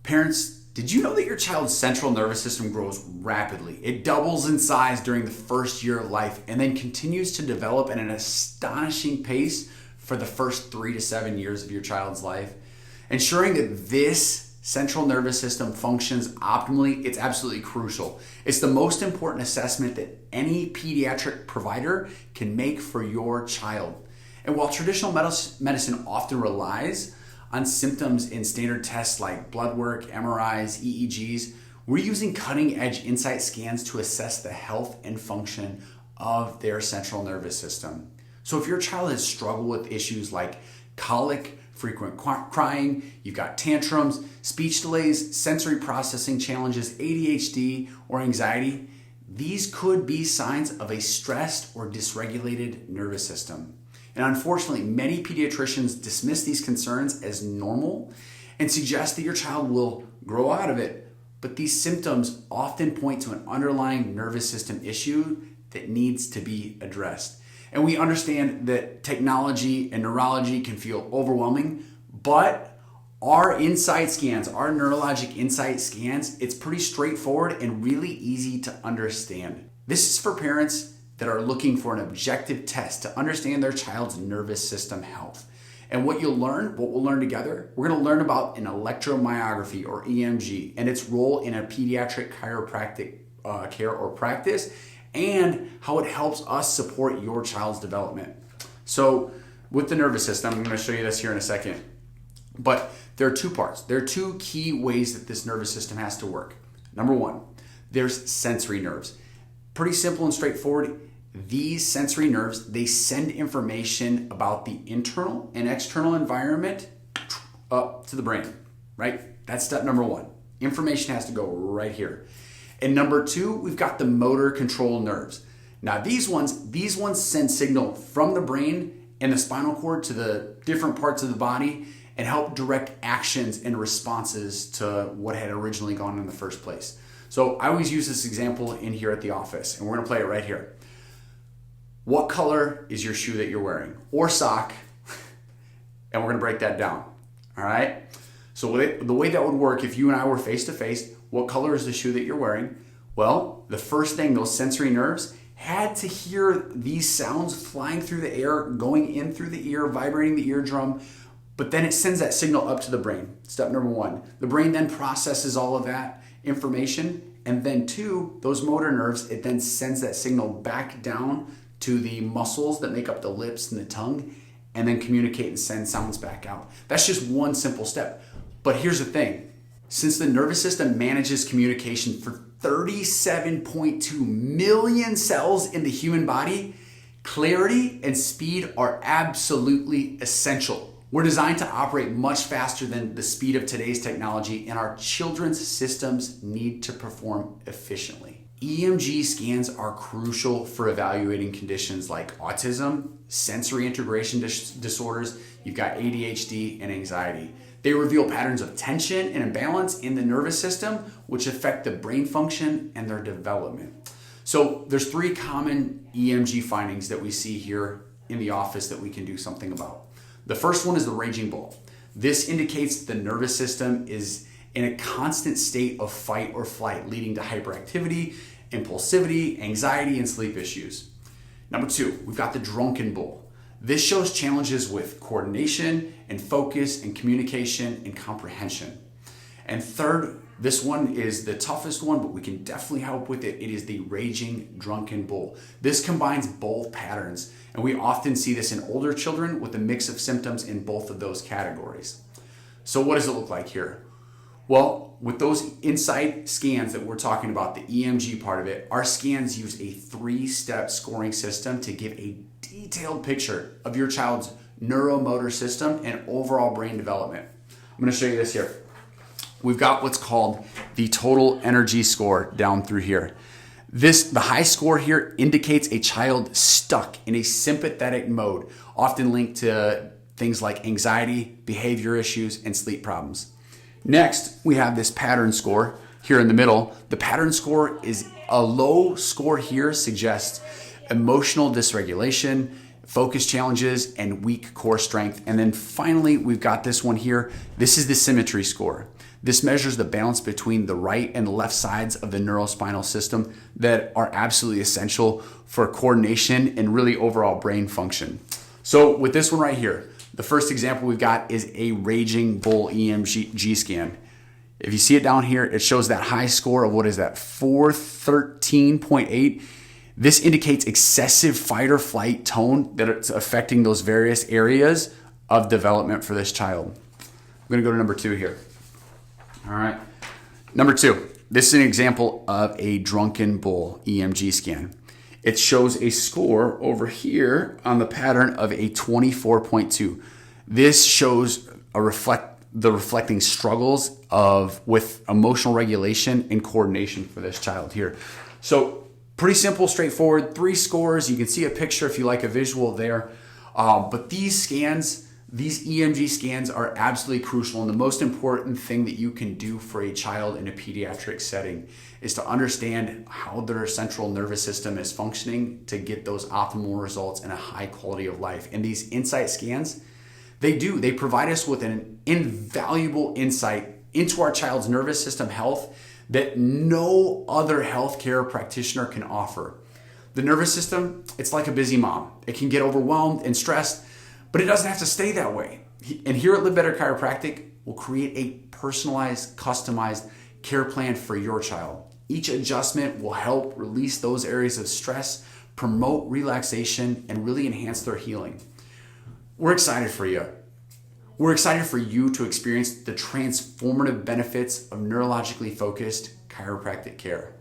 Parents, did you know that your child's central nervous system grows rapidly? It doubles in size during the first year of life and then continues to develop at an astonishing pace for the first 3 to 7 years of your child's life. Ensuring that this central nervous system functions optimally, it's absolutely crucial. It's the most important assessment that any pediatric provider can make for your child. And while traditional medicine often relies on symptoms in standard tests like blood work, MRIs, EEGs, we're using cutting-edge insight scans to assess the health and function of their central nervous system. So if your child has struggled with issues like colic, frequent crying, you've got tantrums, speech delays, sensory processing challenges, ADHD, or anxiety, these could be signs of a stressed or dysregulated nervous system. And unfortunately, many pediatricians dismiss these concerns as normal and suggest that your child will grow out of it. But these symptoms often point to an underlying nervous system issue that needs to be addressed. And we understand that technology and neurology can feel overwhelming, but our insight scans, our neurologic insight scans, it's pretty straightforward and really easy to understand. This is for parents that are looking for an objective test to understand their child's nervous system health. And what we'll learn together, we're gonna learn about an electromyography or EMG and its role in a pediatric chiropractic care or practice, and how it helps us support your child's development. So with the nervous system, I'm gonna show you this here in a second, but there are two parts. There are two key ways that this nervous system has to work. Number one, there's sensory nerves. Pretty simple and straightforward. These sensory nerves, they send information about the internal and external environment up to the brain, right? That's step number one. Information has to go right here. And number two, we've got the motor control nerves. Now these ones send signal from the brain and the spinal cord to the different parts of the body and help direct actions and responses to what had originally gone in the first place. So I always use this example in here at the office, and we're gonna play it right here. What color is your shoe that you're wearing? Or sock, and we're gonna break that down, all right? So the way that would work, if you and I were face to face, what color is the shoe that you're wearing? Well, the first thing, those sensory nerves had to hear these sounds flying through the air, going in through the ear, vibrating the eardrum, but then it sends that signal up to the brain. Step number one. The brain then processes all of that information, and then two, those motor nerves, it then sends that signal back down to the muscles that make up the lips and the tongue, and then communicate and send sounds back out. That's just one simple step. But here's the thing. Since the nervous system manages communication for 37.2 million cells in the human body, clarity and speed are absolutely essential. We're designed to operate much faster than the speed of today's technology, and our children's systems need to perform efficiently. EMG scans are crucial for evaluating conditions like autism, sensory integration disorders, you've got ADHD and anxiety. They reveal patterns of tension and imbalance in the nervous system, which affect the brain function and their development. So there's three common EMG findings that we see here in the office that we can do something about. The first one is the raging bull. This indicates the nervous system is in a constant state of fight or flight, leading to hyperactivity, impulsivity, anxiety, and sleep issues. Number two, we've got the drunken bull. This shows challenges with coordination and focus and communication and comprehension. And third, this one is the toughest one, but we can definitely help with it. It is the raging drunken bull. This combines both patterns, and we often see this in older children with a mix of symptoms in both of those categories. So what does it look like here? Well, with those insight scans that we're talking about, the EMG part of it, our scans use a 3-step scoring system to give a detailed picture of your child's neuromotor system and overall brain development. I'm going to show you this here. We've got what's called the total energy score down through here. The high score here indicates a child stuck in a sympathetic mode, often linked to things like anxiety, behavior issues, and sleep problems. Next, we have this pattern score here in the middle. The pattern score is a low score here suggests emotional dysregulation, focus challenges, and weak core strength. And then finally, we've got this one here. This is the symmetry score. This measures the balance between the right and left sides of the neurospinal system that are absolutely essential for coordination and really overall brain function. So with this one right here, the first example we've got is a raging bull EMG scan. If you see it down here, it shows that high score of, what is that, 413.8. This indicates excessive fight or flight tone that it's affecting those various areas of development for this child. I'm gonna go to number 2 here. All right, number 2, this is an example of a drunken bull EMG scan. It shows a score over here on the pattern of a 24.2. This shows the reflecting struggles with emotional regulation and coordination for this child here. So pretty simple, straightforward, 3 scores. You can see a picture if you like a visual there. But these EMG scans are absolutely crucial, and the most important thing that you can do for a child in a pediatric setting is to understand how their central nervous system is functioning to get those optimal results and a high quality of life. And these insight scans, they provide us with an invaluable insight into our child's nervous system health that no other healthcare practitioner can offer. The nervous system, it's like a busy mom. It can get overwhelmed and stressed, but it doesn't have to stay that way. And here at Live Better Chiropractic, we'll create a personalized, customized care plan for your child. Each adjustment will help release those areas of stress, promote relaxation, and really enhance their healing. We're excited for you. We're excited for you to experience the transformative benefits of neurologically focused chiropractic care.